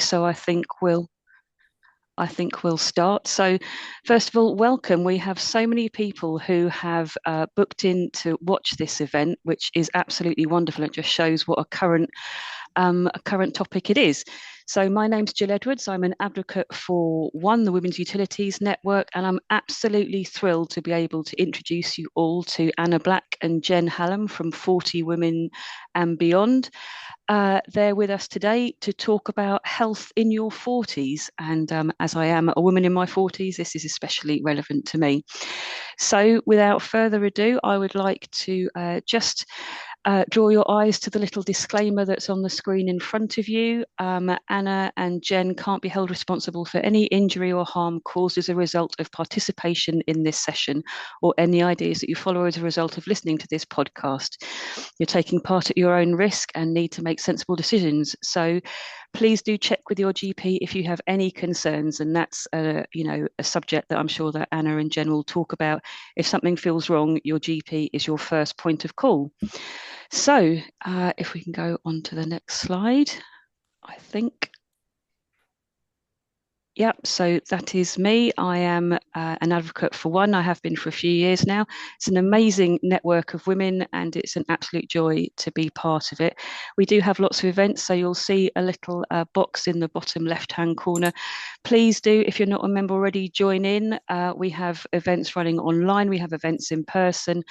So I think we'll start. So first of all, welcome. We have so many people who have booked in to watch this event, which is absolutely wonderful. It just shows what a current topic it is. So my name's Jill Edwards. I'm an advocate for WUN, the Women's Utilities Network, and I'm absolutely thrilled to be able to introduce you all to Anna Black and Gen Hallam from 40 Women and Beyond. They're with us today to talk about health in your 40s. And as I am a woman in my 40s, this is especially relevant to me. So without further ado, I would like to just draw your eyes to the little disclaimer that's on the screen in front of you. Anna and Jen can't be held responsible for any injury or harm caused as a result of participation in this session or any ideas that you follow as a result of listening to this podcast. You're taking part at your own risk and need to make sensible decisions. So please do check with your GP if you have any concerns, and that's a subject that I'm sure that Anna and Jen will talk about. If something feels wrong, your GP is your first point of call. So if we can go on to the next slide, I think. Yep, so that is me. I am an advocate for WUN. I have been for a few years now. It's an amazing network of women and it's an absolute joy to be part of it. We do have lots of events, so you'll see a little box in the bottom left-hand corner. Please do, if you're not a member already, join in. We have events running online. We have events in person.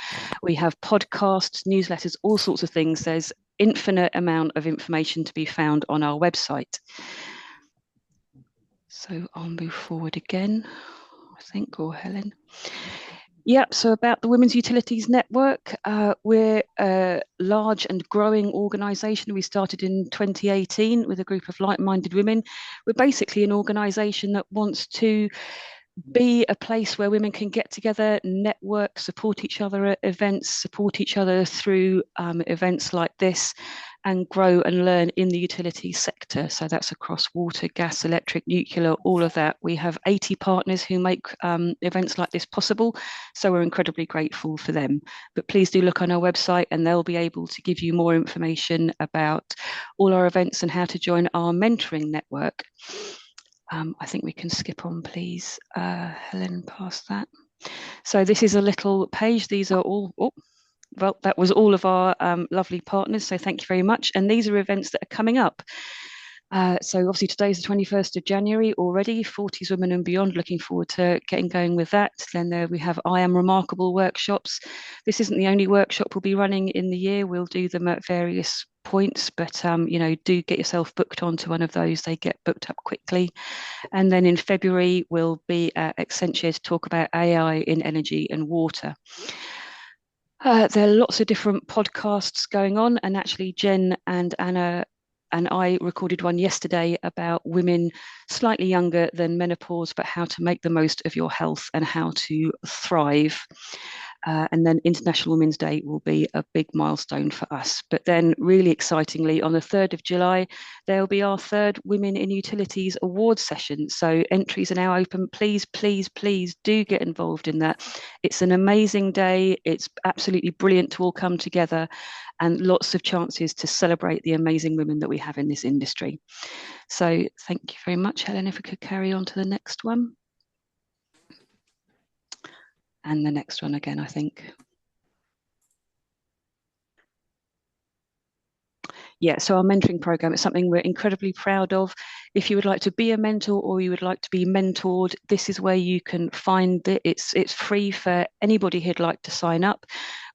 We have podcasts, newsletters, all sorts of things. There's infinite amount of information to be found on our website. So I'll move forward again, I think, or Helen. Yep, so about the Women's Utilities Network, we're a large and growing organisation. We started in 2018 with a group of like-minded women. We're basically an organisation that wants to be a place where women can get together, network, support each other at events, support each other through events like this, and grow and learn in the utility sector. So that's across water, gas, electric, nuclear, all of that. We have 80 partners who make events like this possible. So we're incredibly grateful for them. But please do look on our website and they'll be able to give you more information about all our events and how to join our mentoring network. I think we can skip on, please, Helen, past that. So this is a little page. These are all, well, that was all of our lovely partners. So thank you very much. And these are events that are coming up. So obviously today's the 21st of January already, 40s Women and Beyond, looking forward to getting going with that. Then there we have I Am Remarkable workshops. This isn't the only workshop we'll be running in the year. We'll do them at various points, but do get yourself booked onto one of those. They get booked up quickly. And then in February, we'll be at Accenture to talk about AI in energy and water. There are lots of different podcasts going on, and actually Jen and Anna and I recorded one yesterday about women slightly younger than menopause, but how to make the most of your health and how to thrive. And then International Women's Day will be a big milestone for us. But then really excitingly, on the 3rd of July, there'll be our third Women in Utilities awards session. So entries are now open. Please, please, please do get involved in that. It's an amazing day. It's absolutely brilliant to all come together and lots of chances to celebrate the amazing women that we have in this industry. So thank you very much, Helen. If we could carry on to the next one. And the next one again, I think. Yeah, so our mentoring program is something we're incredibly proud of. If you would like to be a mentor or you would like to be mentored, this is where you can find it. It's free for anybody who'd like to sign up.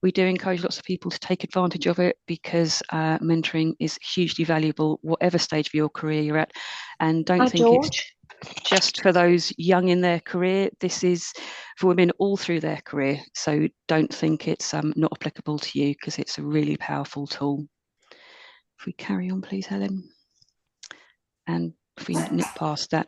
We do encourage lots of people to take advantage of it because mentoring is hugely valuable, whatever stage of your career you're at. And don't think it's just for those young in their career. This is for women all through their career. So don't think it's not applicable to you because it's a really powerful tool. If we carry on, please, Helen. And if we nip past that.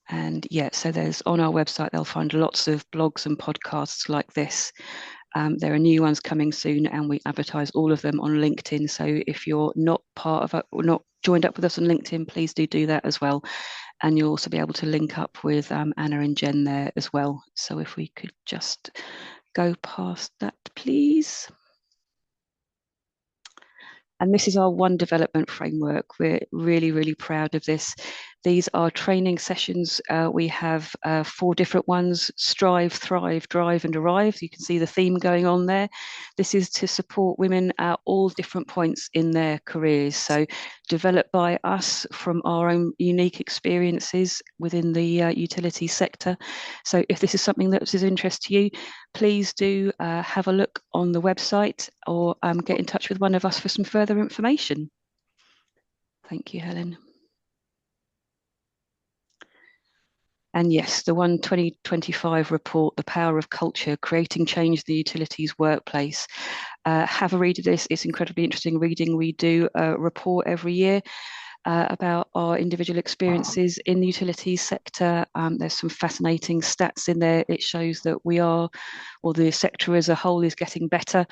And yeah, so there's on our website, they'll find lots of blogs and podcasts like this. There are new ones coming soon and we advertise all of them on LinkedIn. So if you're not part of it or not joined up with us on LinkedIn, please do that as well. And you'll also be able to link up with Anna and Jen there as well. So if we could just go past that, please. And this is our One Development Framework. We're really, really proud of this. These are training sessions. We have 4 different ones: Strive, Thrive, Drive, and Arrive. You can see the theme going on there. This is to support women at all different points in their careers. So developed by us from our own unique experiences within the utility sector. So if this is something that is of interest to you, please do have a look on the website or get in touch with one of us for some further information. Thank you, Helen. And yes, the 2025 report, The Power of Culture, Creating Change in the Utilities Workplace. Have a read of this. It's incredibly interesting reading. We do a report every year about our individual experiences in the utilities sector. There's some fascinating stats in there. It shows that we are, or the sector as a whole is getting better,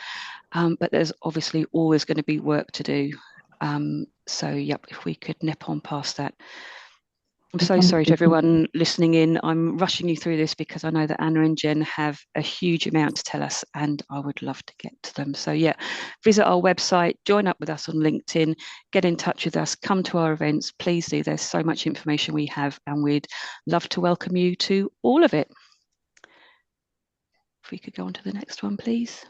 but there's obviously always going to be work to do. So, yep, if we could nip on past that. I'm so sorry to everyone listening in. I'm rushing you through this because I know that Anna and Jen have a huge amount to tell us and I would love to get to them. So yeah, visit our website, join up with us on LinkedIn, get in touch with us, come to our events. Please do. There's so much information we have and we'd love to welcome you to all of it. If we could go on to the next one, please.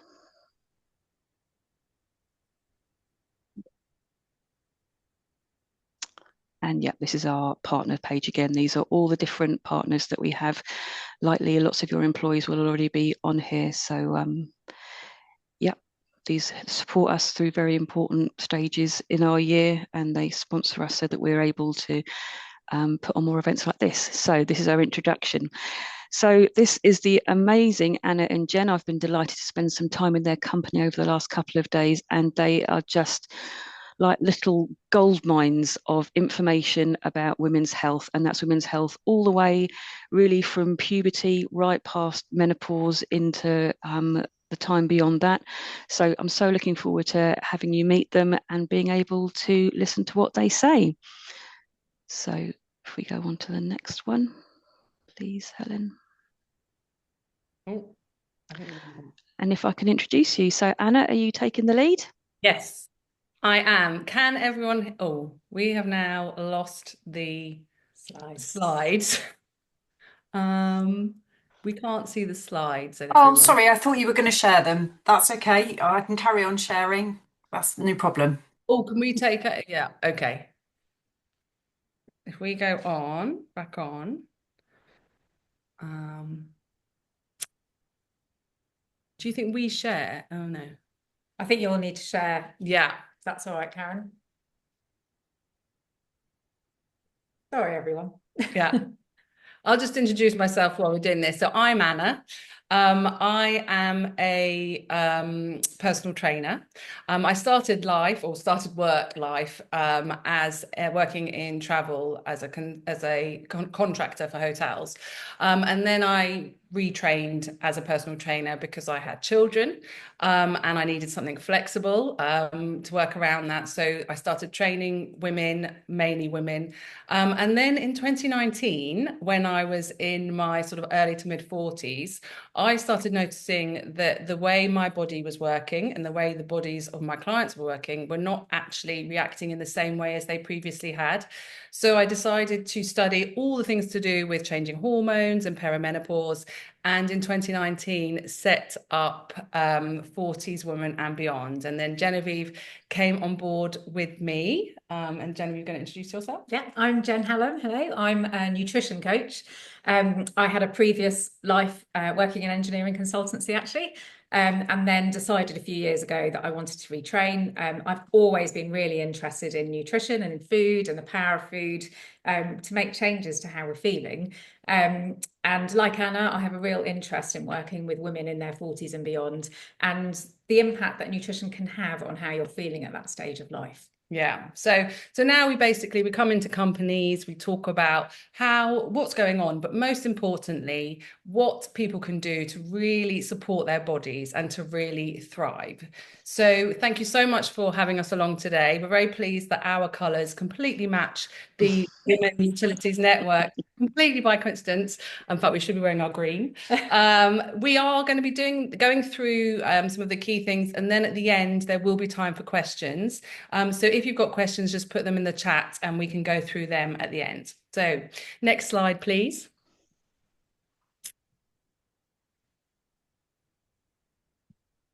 And yeah, this is our partner page again. These are all the different partners that we have. Likely lots of your employees will already be on here. So yeah, these support us through very important stages in our year and they sponsor us so that we're able to put on more events like this. So this is our introduction. So this is the amazing Anna and Jen. I've been delighted to spend some time in their company over the last couple of days and they are just like little gold mines of information about women's health, and that's women's health all the way really from puberty right past menopause into the time beyond that. So I'm so looking forward to having you meet them and being able to listen to what they say. So if we go on to the next one, please, Helen. Oh, and if I can introduce you. So Anna, are you taking the lead? Yes. I am. Can everyone... Oh, we have now lost the slides. We can't see the slides. Oh, sorry, I thought you were going to share them. That's okay. I can carry on sharing. That's no problem. Oh, can we take it? Yeah, okay. If we go on, back on. Do you think we share? Oh, no. I think you'll need to share. Yeah. If that's all right, Karen. Sorry, everyone. Yeah. I'll just introduce myself while we're doing this. So I'm Anna. I am a personal trainer. I started work life as working in travel as a contractor for hotels, and then I retrained as a personal trainer because I had children and I needed something flexible to work around that. So I started training women, mainly women. And then in 2019, when I was in my sort of early to mid 40s, I started noticing that the way my body was working and the way the bodies of my clients were working were not actually reacting in the same way as they previously had. So I decided to study all the things to do with changing hormones and perimenopause, and in 2019 set up 40s Women and Beyond. And then Genevieve came on board with me. And Genevieve, you're going to introduce yourself? Yeah, I'm Gen Hallam. Hello, I'm a nutrition coach. I had a previous life working in engineering consultancy, actually, and then decided a few years ago that I wanted to retrain. I've always been really interested in nutrition and in food and the power of food to make changes to how we're feeling. And like Anna, I have a real interest in working with women in their 40s and beyond, and the impact that nutrition can have on how you're feeling at that stage of life. Yeah. So now we come into companies, we talk about what's going on, but most importantly, what people can do to really support their bodies and to really thrive. So thank you so much for having us along today. We're very pleased that our colours completely match the Women Utilities Network, completely by coincidence. In fact, we should be wearing our green. We are going to be going through some of the key things, and then at the end there will be time for questions. So if you've got questions, just put them in the chat and we can go through them at the end. So next slide, please.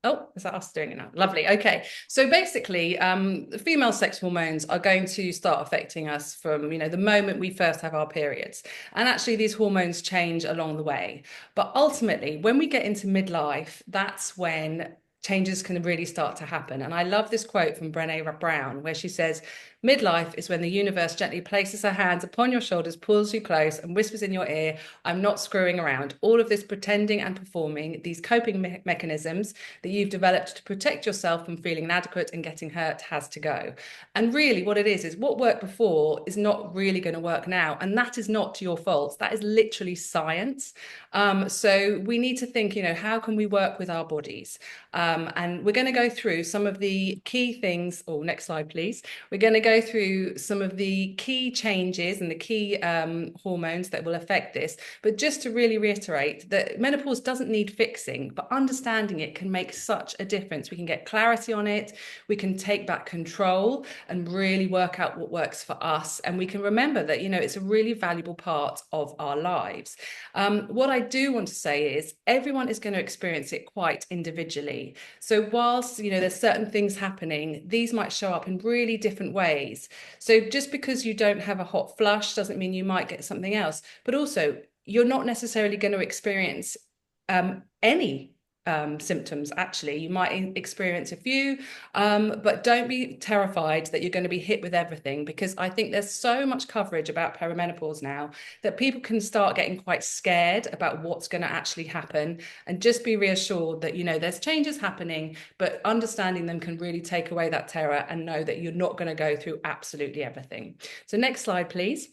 Oh, is that us doing it now? Lovely. Okay. So basically, the female sex hormones are going to start affecting us from, the moment we first have our periods. And actually, these hormones change along the way. But ultimately, when we get into midlife, that's when changes can really start to happen. And I love this quote from Brené Brown, where she says, midlife is when the universe gently places her hands upon your shoulders, pulls you close, and whispers in your ear, I'm not screwing around. All of this pretending and performing, these coping mechanisms that you've developed to protect yourself from feeling inadequate and getting hurt has to go. And really what it is what worked before is not really going to work now. And that is not your fault. That is literally science. So we need to think, how can we work with our bodies? And we're going to go through some of the key things. Oh, next slide, please. We're going to go through some of the key changes and the key hormones that will affect this. But just to really reiterate that menopause doesn't need fixing, but understanding it can make such a difference. We can get clarity on it. We can take back control and really work out what works for us. And we can remember that, it's a really valuable part of our lives. What I do want to say is everyone is going to experience it quite individually. So whilst, there's certain things happening, these might show up in really different ways. So just because you don't have a hot flush doesn't mean you might get something else. But also, you're not necessarily going to experience any symptoms. Actually, you might experience a few, but don't be terrified that you're going to be hit with everything, because I think there's so much coverage about perimenopause now that people can start getting quite scared about what's going to actually happen. And just be reassured that there's changes happening, but understanding them can really take away that terror, and know that you're not going to go through absolutely everything. So next slide, please.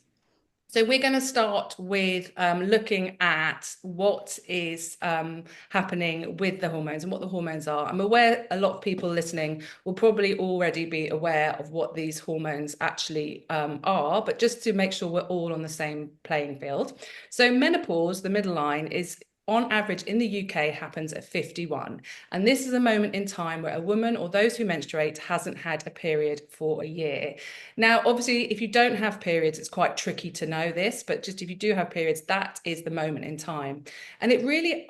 So we're going to start with looking at what is happening with the hormones and what the hormones are. I'm aware a lot of people listening will probably already be aware of what these hormones actually are, but just to make sure we're all on the same playing field. So menopause, the middle line, is on average in the UK happens at 51. And this is a moment in time where a woman or those who menstruate hasn't had a period for a year. Now, obviously, if you don't have periods, it's quite tricky to know this, but just if you do have periods, that is the moment in time. And it really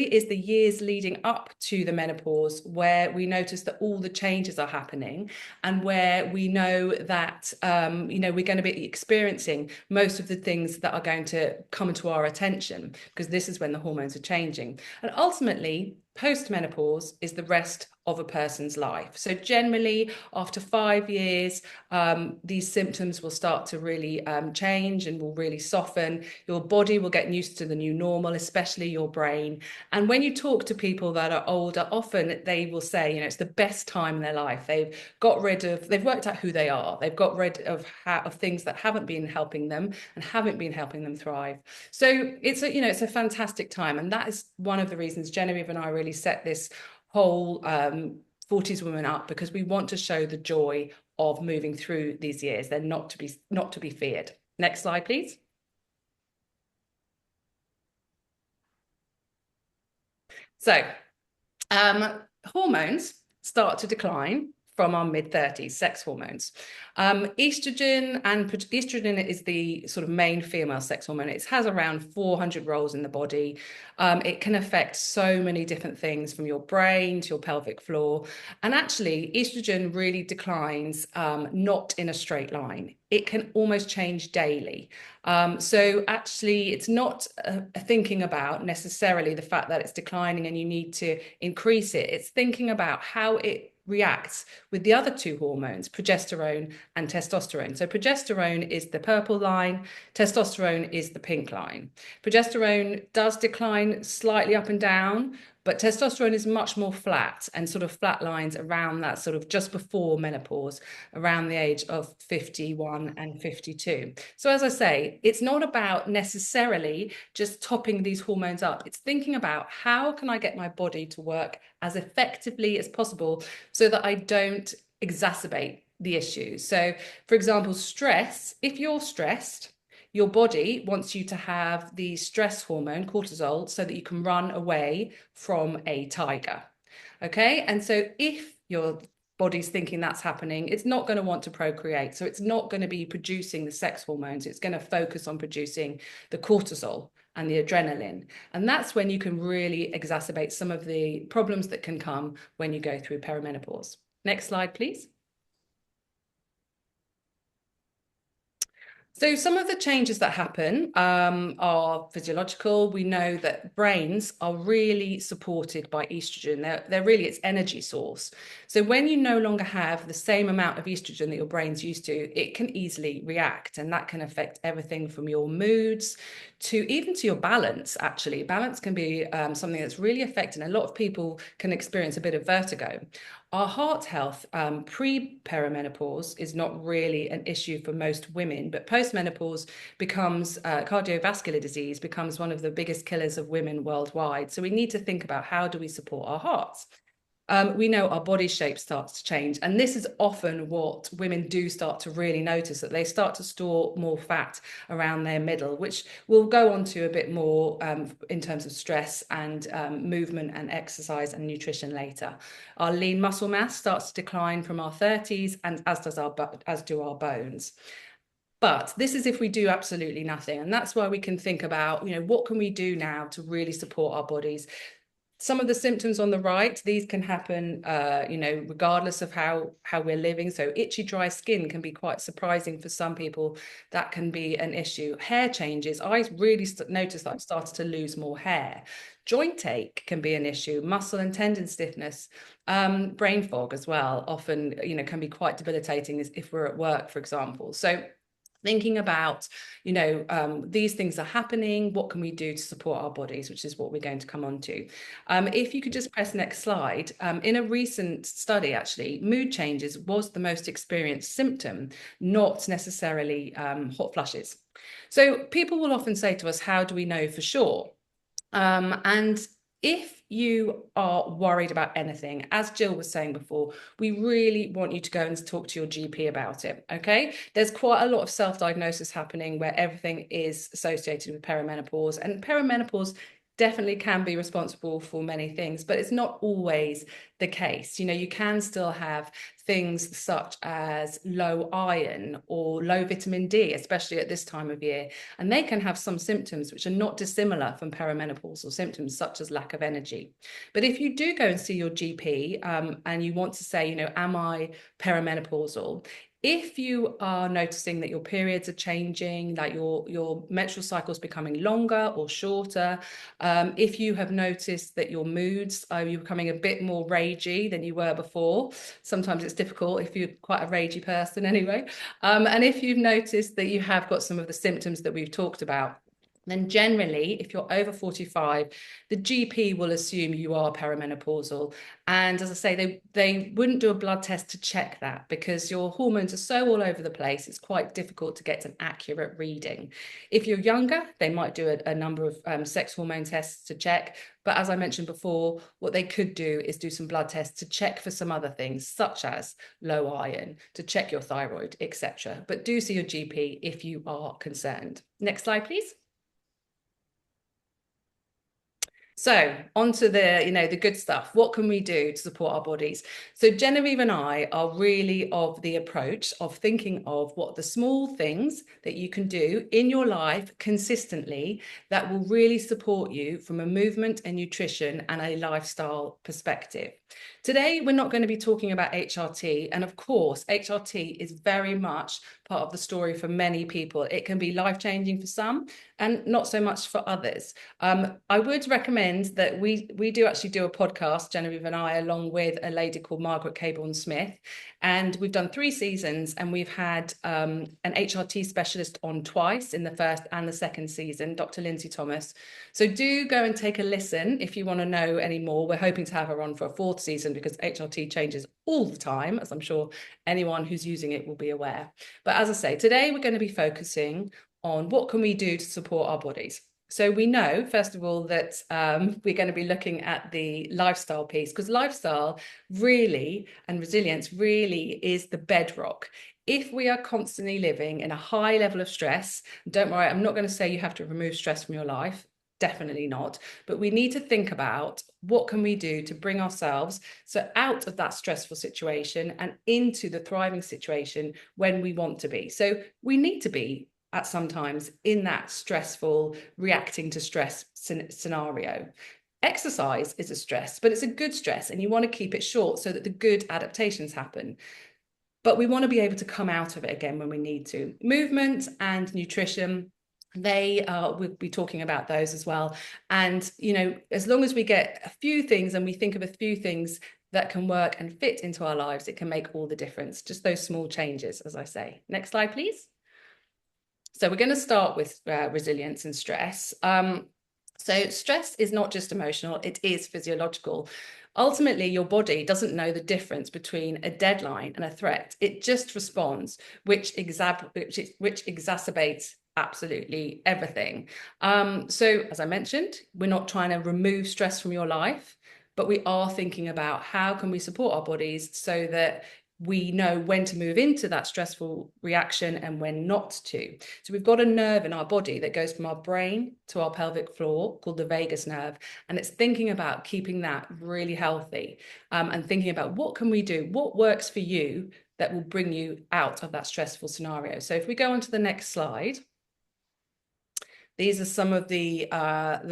is the years leading up to the menopause where we notice that all the changes are happening, and where we know that, we're going to be experiencing most of the things that are going to come to our attention, because this is when the hormones are changing. And ultimately, post-menopause is the rest of a person's life. So generally, after 5 years, these symptoms will start to really change and will really soften. Your body will get used to the new normal, especially your brain. And when you talk to people that are older, often they will say, it's the best time in their life. They've worked out who they are. They've got rid of things that haven't been helping them and haven't been helping them thrive. So it's a fantastic time. And that is one of the reasons Genevieve and I really set this whole 40s women up, because we want to show the joy of moving through these years. They're not to be feared. Next slide, please. So hormones start to decline from our mid-30s, sex hormones. Estrogen is the sort of main female sex hormone. It has around 400 roles in the body. It can affect so many different things, from your brain to your pelvic floor. And actually, estrogen really declines not in a straight line. It can almost change daily. So actually, it's not thinking about necessarily the fact that it's declining and you need to increase it. It's thinking about how it reacts with the other two hormones, progesterone and testosterone. So progesterone is the purple line, testosterone is the pink line. Progesterone does decline slightly up and down, but testosterone is much more flat and sort of flat lines around that sort of just before menopause, around the age of 51 and 52. So as I say, it's not about necessarily just topping these hormones up. It's thinking about how can I get my body to work as effectively as possible so that I don't exacerbate the issues. So for example, stress, if you're stressed, your body wants you to have the stress hormone, cortisol, so that you can run away from a tiger. Okay. And so if your body's thinking that's happening, it's not going to want to procreate. So it's not going to be producing the sex hormones. It's going to focus on producing the cortisol and the adrenaline. And that's when you can really exacerbate some of the problems that can come when you go through perimenopause. Next slide, please. So some of the changes that happen are physiological. We know that brains are really supported by estrogen. They're really its energy source. So when you no longer have the same amount of estrogen that your brain's used to, it can easily react, and that can affect everything from your moods to even to your balance. Actually, balance can be something that's really affecting. A lot of people can experience a bit of vertigo. Our heart health pre-perimenopause is not really an issue for most women, but post-menopause becomes cardiovascular disease becomes one of the biggest killers of women worldwide. So we need to think about how do we support our hearts. We know our body shape starts to change. And this is often what women do start to really notice, that they start to store more fat around their middle, which we'll go on to a bit more in terms of stress and movement and exercise and nutrition later. Our lean muscle mass starts to decline from our 30s, and as do our bones. But this is if we do absolutely nothing. And that's why we can think about, what can we do now to really support our bodies? Some of the symptoms on the right, these can happen, regardless of how we're living. So itchy, dry skin can be quite surprising for some people. That can be an issue. Hair changes. I really noticed that I've started to lose more hair. Joint ache can be an issue. Muscle and tendon stiffness, brain fog as well. Often, can be quite debilitating if we're at work, for example. So thinking about, these things are happening, what can we do to support our bodies, which is what we're going to come on to. If you could just press next slide. In a recent study, actually, mood changes was the most experienced symptom, not necessarily hot flushes. So people will often say to us, how do we know for sure? And if you are worried about anything, as Jill was saying before, we really want you to go and talk to your GP about it, okay? There's quite a lot of self-diagnosis happening where everything is associated with perimenopause, and perimenopause definitely can be responsible for many things, but it's not always the case. You can still have things such as low iron or low vitamin D, especially at this time of year, and they can have some symptoms which are not dissimilar from perimenopausal symptoms, such as lack of energy. But if you do go and see your GP and you want to say, am I perimenopausal? If you are noticing that your periods are changing, like your menstrual cycle is becoming longer or shorter, if you have noticed that your moods are becoming a bit more ragey than you were before, sometimes it's difficult if you're quite a ragey person anyway, and if you've noticed that you have got some of the symptoms that we've talked about, then generally, if you're over 45, the GP will assume you are perimenopausal. And as I say, they wouldn't do a blood test to check that because your hormones are so all over the place, it's quite difficult to get an accurate reading. If you're younger, they might do a number of sex hormone tests to check. But as I mentioned before, what they could do is do some blood tests to check for some other things, such as low iron, to check your thyroid, etc. But do see your GP if you are concerned. Next slide, please. So on to the good stuff. What can we do to support our bodies? So Genevieve and I are really of the approach of thinking of what the small things that you can do in your life consistently that will really support you from a movement and nutrition and a lifestyle perspective. Today, we're not going to be talking about HRT. And of course, HRT is very much part of the story for many people. It can be life-changing for some and not so much for others. I would recommend that we do actually do a podcast, Genevieve and I, along with a lady called Margaret Caborn-Smith. And we've done 3 seasons, and we've had an HRT specialist on twice in the first and the second season, Dr. Lindsay Thomas. So do go and take a listen if you want to know any more. We're hoping to have her on for a 4th season because HRT changes all the time, as I'm sure anyone who's using it will be aware. But as I say, today we're going to be focusing on what can we do to support our bodies. So we know, first of all, that we're going to be looking at the lifestyle piece, because lifestyle really and resilience really is the bedrock. If we are constantly living in a high level of stress, don't worry, I'm not going to say you have to remove stress from your life. Definitely not. But we need to think about what can we do to bring ourselves out of that stressful situation and into the thriving situation when we want to be. So we need to be at sometimes in that stressful, reacting to stress scenario. Exercise is a stress, but it's a good stress, and you want to keep it short so that the good adaptations happen. But we want to be able to come out of it again when we need to. Movement and nutrition, we'll be talking about those as well. And, you know, as long as we get a few things and we think of a few things that can work and fit into our lives, it can make all the difference. Just those small changes, as I say. Next slide, please. So we're going to start with resilience and stress. So stress is not just emotional, it is physiological. Ultimately, your body doesn't know the difference between a deadline and a threat. It just responds, which exacerbates absolutely everything. So as I mentioned, we're not trying to remove stress from your life, but we are thinking about how can we support our bodies so that we know when to move into that stressful reaction and when not to. So we've got a nerve in our body that goes from our brain to our pelvic floor called the vagus nerve. And it's thinking about keeping that really healthy and thinking about what can we do, what works for you that will bring you out of that stressful scenario. So if we go on to the next slide. These are some of the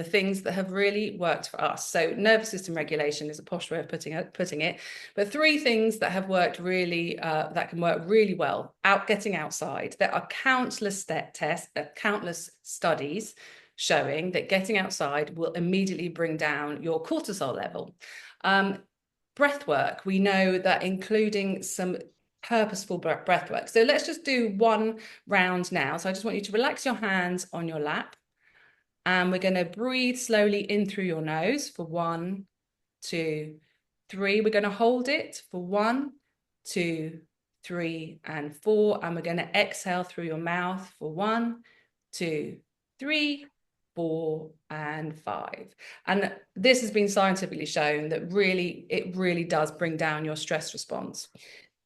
things that have really worked for us. So nervous system regulation is a posh way of putting it. But 3 things that have worked really, that can work really well. Getting outside. There are countless tests, countless studies showing that getting outside will immediately bring down your cortisol level. Breath work. We know that including some purposeful breath work. So let's just do one round now. So I just want you to relax your hands on your lap, and we're going to breathe slowly in through your nose for 1, 2, 3. We're going to hold it for 1, 2, 3, and 4, and we're going to exhale through your mouth for 1, 2, 3, 4, and 5. And this has been scientifically shown that it really does bring down your stress response.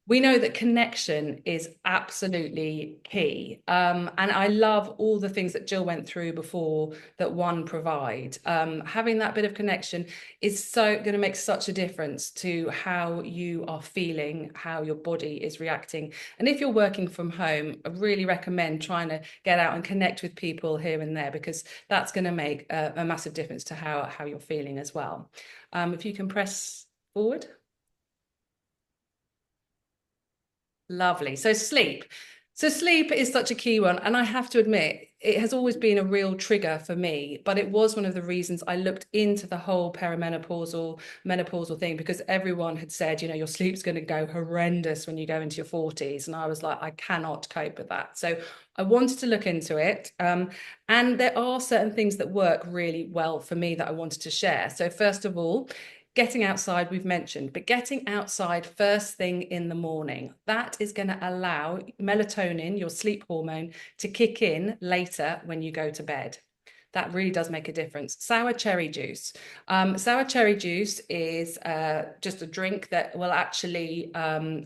We know that connection is absolutely key. And I love all the things that Jill went through before that WUN provide. Having that bit of connection is going to make such a difference to how you are feeling, how your body is reacting. And if you're working from home, I really recommend trying to get out and connect with people here and there, because that's going to make a massive difference to how you're feeling as well. If you can press forward. Lovely. So sleep. So sleep is such a key one. And I have to admit, it has always been a real trigger for me, but it was one of the reasons I looked into the whole menopausal thing, because everyone had said, you know, your sleep's going to go horrendous when you go into your 40s. And I was like, I cannot cope with that. So I wanted to look into it. And there are certain things that work really well for me that I wanted to share. So first of all, getting outside, we've mentioned, but getting outside first thing in the morning, that is going to allow melatonin, your sleep hormone, to kick in later when you go to bed. That really does make a difference. Sour cherry juice. Sour cherry juice is just a drink that will actually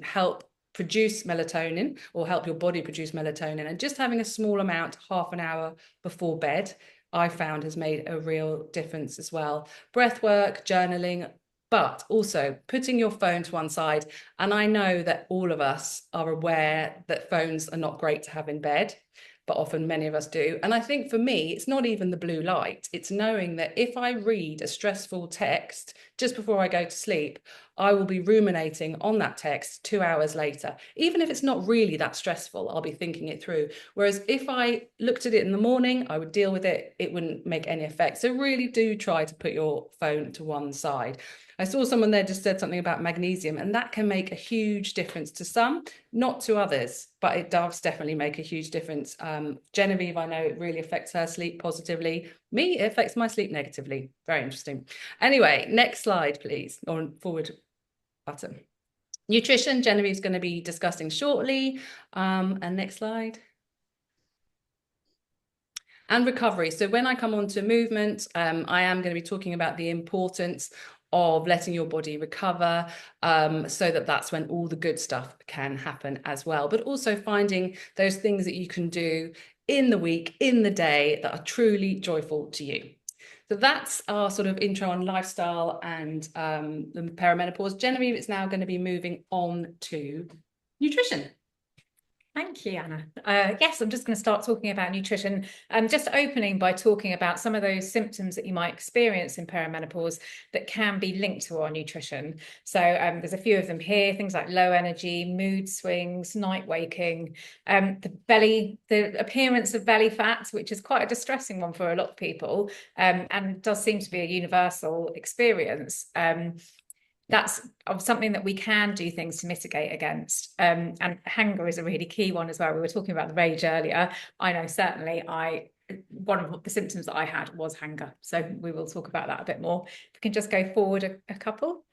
help produce melatonin, or help your body produce melatonin. And just having a small amount, half an hour before bed, I found has made a real difference as well. Breath work, journaling, but also putting your phone to one side. And I know that all of us are aware that phones are not great to have in bed. but often many of us do. And I think for me, it's not even the blue light. It's knowing that if I read a stressful text just before I go to sleep, I will be ruminating on that text 2 hours later. Even if it's not really that stressful, I'll be thinking it through. Whereas if I looked at it in the morning, I would deal with it. It wouldn't make any effect. So really do try to put your phone to one side. I saw someone there just said something about magnesium, and that can make a huge difference to some, not to others, but it does definitely make a huge difference. Genevieve, I know it really affects her sleep positively. Me, it affects my sleep negatively. Very interesting. Anyway, next slide, please, or forward button. Nutrition, Genevieve's going to be discussing shortly. And next slide. And recovery. So when I come on to movement, I am going to be talking about the importance of letting your body recover, so that's when all the good stuff can happen as well. But also finding those things that you can do in the week, in the day, that are truly joyful to you. So that's our sort of intro on lifestyle and the perimenopause. Genevieve is now going to be moving on to nutrition. Thank you, Anna. Yes, I'm just going to start talking about nutrition. Just opening by talking about some of those symptoms that you might experience in perimenopause that can be linked to our nutrition. So there's a few of them here, things like low energy, mood swings, night waking, the appearance of belly fat, which is quite a distressing one for a lot of people, and does seem to be a universal experience. That's something that we can do things to mitigate against. And hunger is a really key one as well. We were talking about the rage earlier. I know certainly one of the symptoms that I had was hunger. So we will talk about that a bit more. If we can just go forward a couple.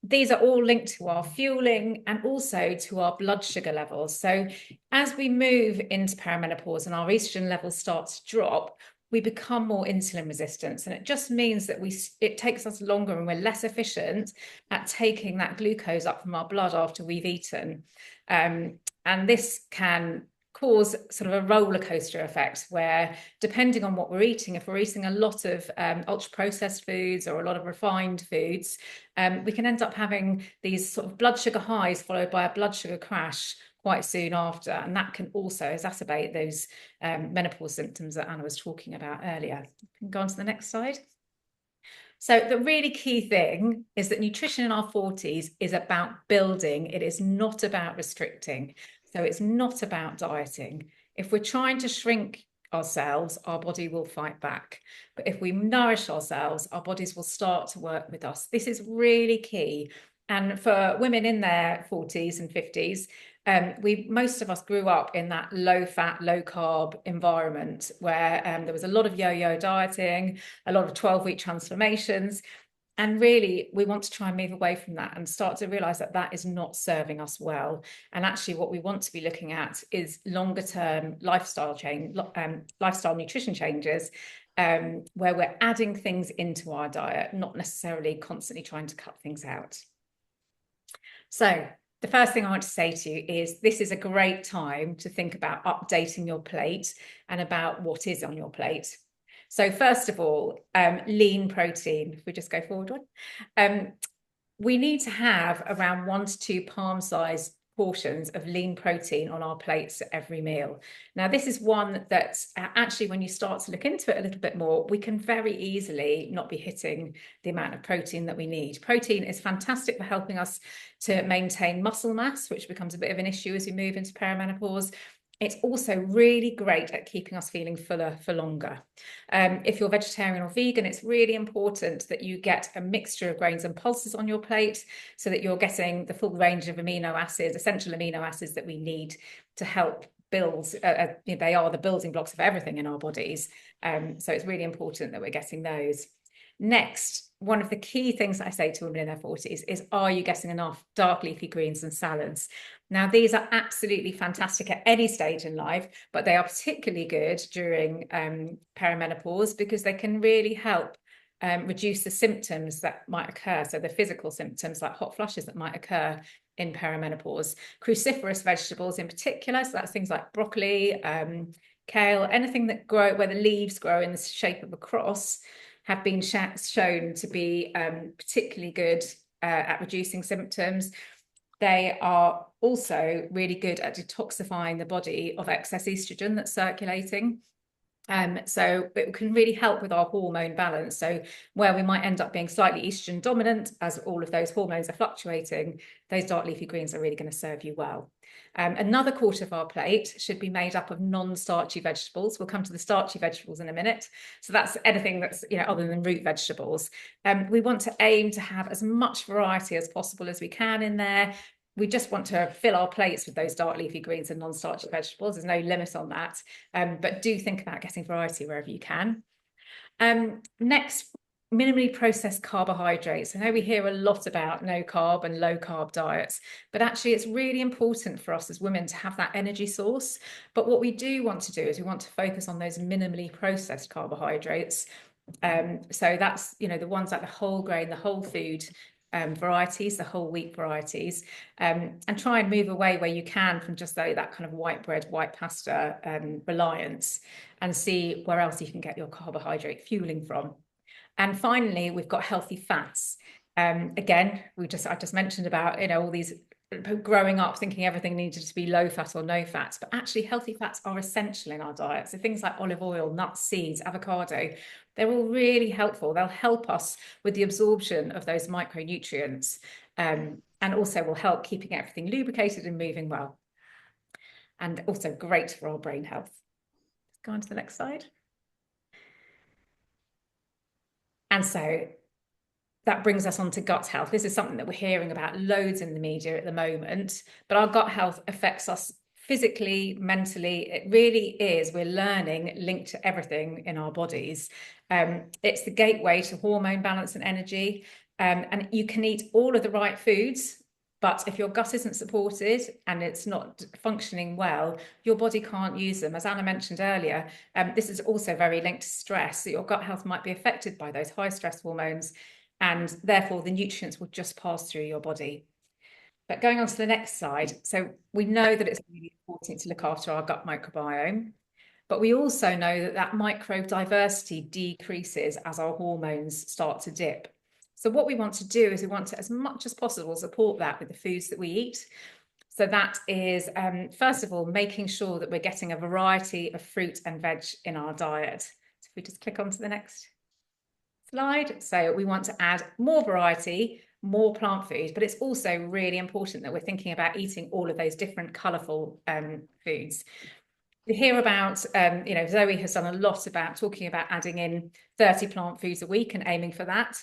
These are all linked to our fueling and also to our blood sugar levels. So as we move into perimenopause and our estrogen levels start to drop, we become more insulin resistant, and it just means that it takes us longer and we're less efficient at taking that glucose up from our blood after we've eaten. And this can cause sort of a roller coaster effect where, depending on what we're eating, if we're eating a lot of ultra processed foods or a lot of refined foods, we can end up having these sort of blood sugar highs followed by a blood sugar crash quite soon after, and that can also exacerbate those menopause symptoms that Anna was talking about earlier. We can go on to the next slide. So the really key thing is that nutrition in our 40s is about building. It is not about restricting. So it's not about dieting. If we're trying to shrink ourselves, our body will fight back. But if we nourish ourselves, our bodies will start to work with us. This is really key. And for women in their 40s and 50s, most of us grew up in that low fat, low carb environment where there was a lot of yo-yo dieting, a lot of 12-week transformations. And really, we want to try and move away from that and start to realize that that is not serving us well. And actually, what we want to be looking at is longer term lifestyle nutrition changes, where we're adding things into our diet, not necessarily constantly trying to cut things out. So the first thing I want to say to you is this is a great time to think about updating your plate and about what is on your plate. So first of all, lean protein. If we just go forward one, we need to have around 1 to 2 palm-sized portions of lean protein on our plates at every meal. Now, this is one that actually, when you start to look into it a little bit more, we can very easily not be hitting the amount of protein that we need. Protein is fantastic for helping us to maintain muscle mass, which becomes a bit of an issue as we move into perimenopause. It's also really great at keeping us feeling fuller for longer. If you're vegetarian or vegan, it's really important that you get a mixture of grains and pulses on your plate so that you're getting the full range of essential amino acids that we need to help build. They are the building blocks of everything in our bodies. So it's really important that we're getting those. Next, one of the key things that I say to women in their 40s is, are you getting enough dark leafy greens and salads? Now, these are absolutely fantastic at any stage in life, but they are particularly good during perimenopause because they can really help reduce the symptoms that might occur. So the physical symptoms like hot flushes that might occur in perimenopause. Cruciferous vegetables in particular, so that's things like broccoli, kale, anything that where the leaves grow in the shape of a cross, have been shown to be particularly good at reducing symptoms. They are also really good at detoxifying the body of excess estrogen that's circulating. So it can really help with our hormone balance. So where we might end up being slightly estrogen dominant, as all of those hormones are fluctuating, those dark leafy greens are really going to serve you well. Another quarter of our plate should be made up of non-starchy vegetables. We'll come to the starchy vegetables in a minute. So that's anything that's, other than root vegetables. We want to aim to have as much variety as possible as we can in there. We just want to fill our plates with those dark leafy greens and non-starchy vegetables. There's no limit on that, but do think about getting variety wherever you can. Next, minimally processed carbohydrates. I know we hear a lot about no carb and low carb diets, but actually it's really important for us as women to have that energy source. But what we do want to do is we want to focus on those minimally processed carbohydrates. So that's, the ones like the whole grain, the whole food varieties, the whole wheat varieties, and try and move away where you can from just that kind of white bread, white pasta reliance, and see where else you can get your carbohydrate fueling from. And finally, we've got healthy fats. Again, I just mentioned about, all these growing up thinking everything needed to be low fat or no fats, but actually healthy fats are essential in our diet. So things like olive oil, nuts, seeds, avocado, they're all really helpful. They'll help us with the absorption of those micronutrients, and also will help keeping everything lubricated and moving well. And also great for our brain health. Go on to the next slide. And so that brings us on to gut health. This is something that we're hearing about loads in the media at the moment, but our gut health affects us physically, mentally. It really is, we're learning, linked to everything in our bodies. It's the gateway to hormone balance and energy. And you can eat all of the right foods, but if your gut isn't supported and it's not functioning well, your body can't use them. As Anna mentioned earlier, this is also very linked to stress. So your gut health might be affected by those high stress hormones, and therefore the nutrients will just pass through your body. But going on to the next slide, so we know that it's really important to look after our gut microbiome, but we also know that microdiversity decreases as our hormones start to dip. So what we want to do is we want to, as much as possible, support that with the foods that we eat. So that is, first of all, making sure that we're getting a variety of fruit and veg in our diet. So if we just click on to the next slide. So we want to add more variety, more plant foods, but it's also really important that we're thinking about eating all of those different colourful foods. We hear about, Zoe has done a lot about talking about adding in 30 plant foods a week and aiming for that.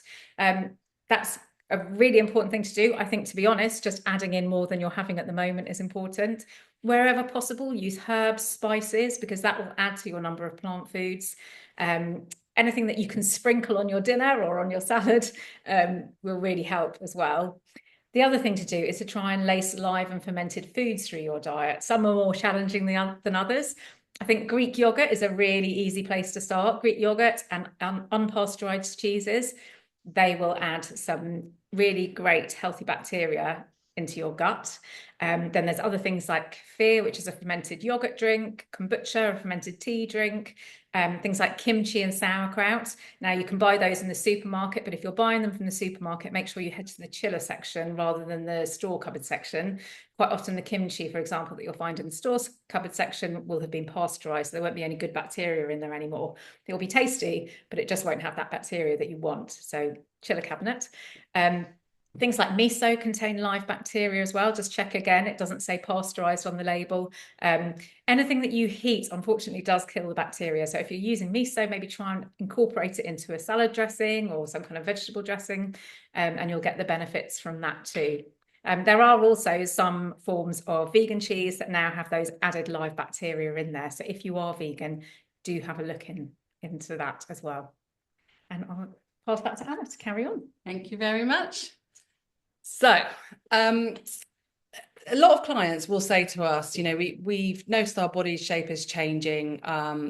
That's a really important thing to do. I think, to be honest, just adding in more than you're having at the moment is important. Wherever possible, use herbs, spices, because that will add to your number of plant foods. Anything that you can sprinkle on your dinner or on your salad will really help as well. The other thing to do is to try and lace live and fermented foods through your diet. Some are more challenging than others. I think Greek yogurt is a really easy place to start. Greek yogurt and unpasteurized cheeses, they will add some really great healthy bacteria into your gut. Then there's other things like kefir, which is a fermented yogurt drink, kombucha, a fermented tea drink, things like kimchi and sauerkraut. Now you can buy those in the supermarket, but if you're buying them from the supermarket, make sure you head to the chiller section rather than the store cupboard section. Quite often the kimchi, for example, that you'll find in the store cupboard section will have been pasteurized. So there won't be any good bacteria in there anymore. It will be tasty, but it just won't have that bacteria that you want. So chiller cabinet. Things like miso contain live bacteria as well. Just check again, it doesn't say pasteurized on the label. Anything that you heat, unfortunately, does kill the bacteria. So if you're using miso, maybe try and incorporate it into a salad dressing or some kind of vegetable dressing, and you'll get the benefits from that too. There are also some forms of vegan cheese that now have those added live bacteria in there. So if you are vegan, do have a look into that as well. And I'll pass back to Anna to carry on. Thank you very much. So, a lot of clients will say to us, we've noticed our body shape is changing,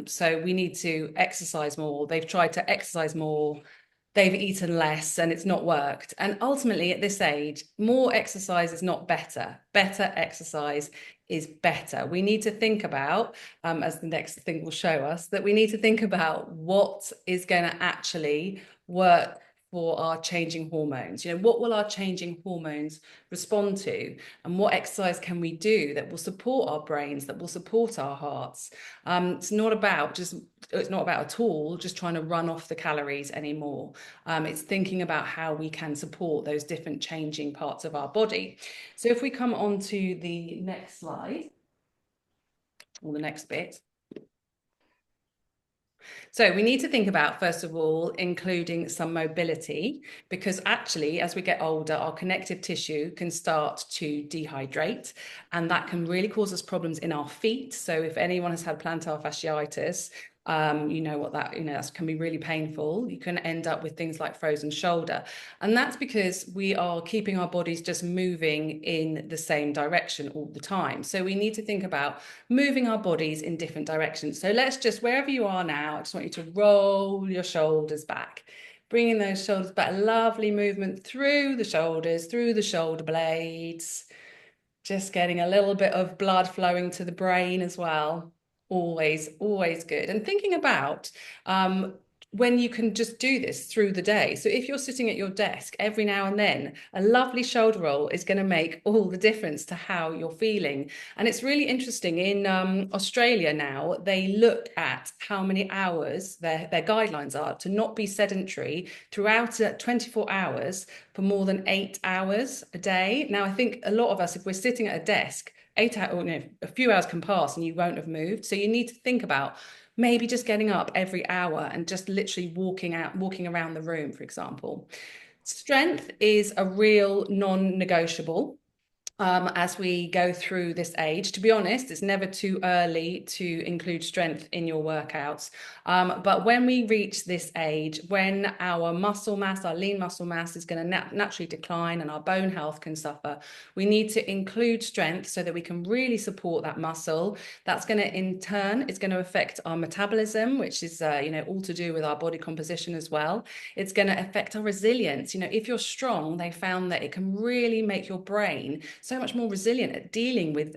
so we need to exercise more. They've tried to exercise more, they've eaten less, and it's not worked. And ultimately, at this age, more exercise is not better. Better exercise is better. We need to think about, as the next thing will show us, that we need to think about what is going to actually work for our changing hormones. You know, what will our changing hormones respond to, and what exercise can we do that will support our brains, that will support our hearts? It's not about at all just trying to run off the calories anymore. It's thinking about how we can support those different changing parts of our body. So if we come on to the next slide, or the next bit. So we need to think about, first of all, including some mobility, because actually, as we get older, our connective tissue can start to dehydrate, and that can really cause us problems in our feet. So if anyone has had plantar fasciitis, you know what that, that can be really painful. You can end up with things like frozen shoulder. And that's because we are keeping our bodies just moving in the same direction all the time. So we need to think about moving our bodies in different directions. So let's just, wherever you are now, I just want you to roll your shoulders back, bringing those shoulders back, lovely movement through the shoulders, through the shoulder blades, just getting a little bit of blood flowing to the brain as well. Always good. And thinking about when you can just do this through the day. So if you're sitting at your desk every now and then, a lovely shoulder roll is going to make all the difference to how you're feeling. And it's really interesting. In Australia now, they look at how many hours their guidelines are to not be sedentary throughout 24 hours for more than 8 hours a day. Now, I think a lot of us, if we're sitting at a desk, 8 hours, a few hours can pass and you won't have moved. So you need to think about maybe just getting up every hour and just literally walking around the room, for example. Strength is a real non-negotiable. As we go through this age. To be honest, it's never too early to include strength in your workouts. But when we reach this age, when our muscle mass, our lean muscle mass is going to naturally decline and our bone health can suffer, we need to include strength so that we can really support that muscle. That's going to, in turn, it's going to affect our metabolism, which is, all to do with our body composition as well. It's going to affect our resilience. If you're strong, they found that it can really make your brain so much more resilient at dealing with,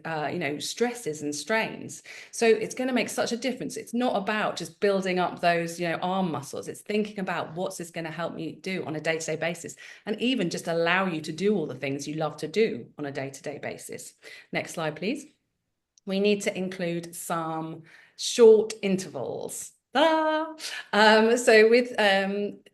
stresses and strains. So it's going to make such a difference. It's not about just building up those, arm muscles. It's thinking about what's this going to help me do on a day-to-day basis, and even just allow you to do all the things you love to do on a day-to-day basis. Next slide, please. We need to include some short intervals. So with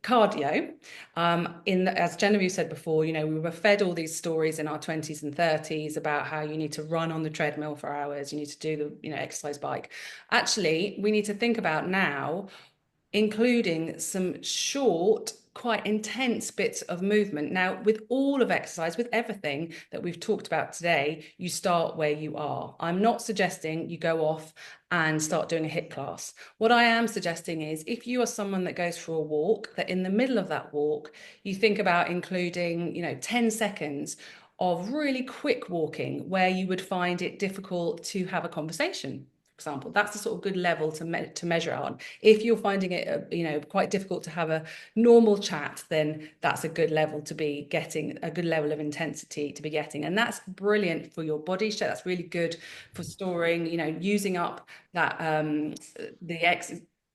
cardio, as Genevieve said before, we were fed all these stories in our 20s and 30s about how you need to run on the treadmill for hours, you need to do the exercise bike. Actually, we need to think about now including some short, quite intense bits of movement. Now, with all of exercise, with everything that we've talked about today, you start where you are. I'm not suggesting you go off and start doing a HIIT class. What I am suggesting is if you are someone that goes for a walk, that in the middle of that walk, you think about including, 10 seconds of really quick walking where you would find it difficult to have a conversation. Example, that's the sort of good level to measure on. If you're finding it quite difficult to have a normal chat, then that's a good level to be getting, a good level of intensity to be getting, and that's brilliant for your body shape. That's really good for storing, using up that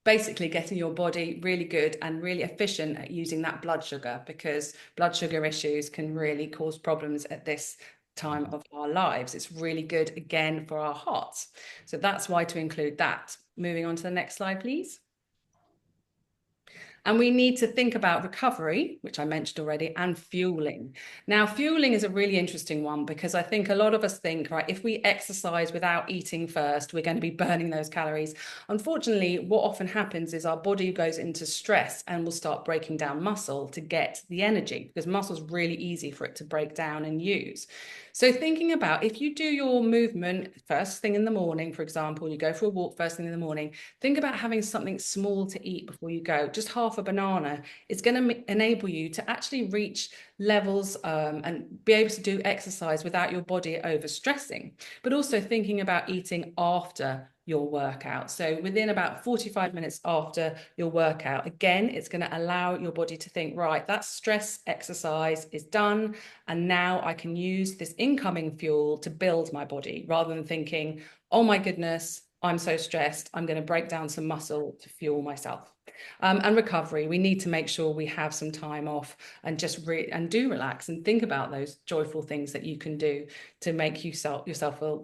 basically getting your body really good and really efficient at using that blood sugar, because blood sugar issues can really cause problems at this time of our lives. It's really good again for our hearts. So that's why to include that. Moving on to the next slide, please. And we need to think about recovery, which I mentioned already, and fueling. Now, fueling is a really interesting one because I think a lot of us think, right, if we exercise without eating first, we're going to be burning those calories. Unfortunately, what often happens is our body goes into stress and will start breaking down muscle to get the energy, because muscle is really easy for it to break down and use. So thinking about if you do your movement first thing in the morning, for example, you go for a walk first thing in the morning, think about having something small to eat before you go. Just half a banana is going to enable you to actually reach levels and be able to do exercise without your body overstressing, but also thinking about eating after your workout. So within about 45 minutes after your workout, again, it's going to allow your body to think, right, that stress exercise is done, and now I can use this incoming fuel to build my body, rather than thinking, oh my goodness, I'm so stressed, I'm going to break down some muscle to fuel myself. And recovery, we need to make sure we have some time off and just do relax and think about those joyful things that you can do to make yourself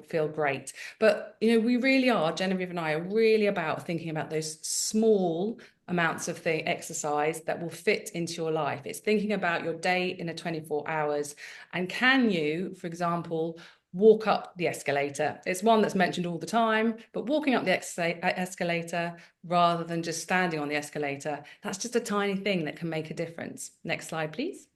feel great. But, you know, we really are, Genevieve and I are really about thinking about those small amounts of exercise that will fit into your life. It's thinking about your day in a 24 hours. And can you, for example, walk up the escalator? It's one that's mentioned all the time, but walking up the escalator rather than just standing on the escalator, that's just a tiny thing that can make a difference. Next slide, please.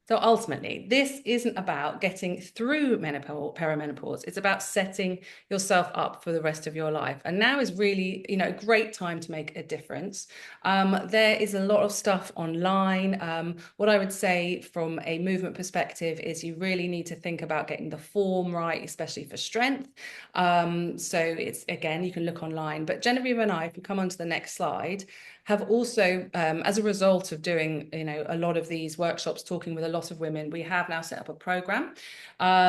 So ultimately, this isn't about getting through perimenopause. It's about setting yourself up for the rest of your life. And now is really, you know, a great time to make a difference. There is a lot of stuff online. What I would say from a movement perspective is you really need to think about getting the form right, especially for strength. So it's, again, you can look online. But Genevieve and I, if we come on to the next slide, have also, as a result of doing, you know, a lot of these workshops, talking with a lot of women, we have now set up a program,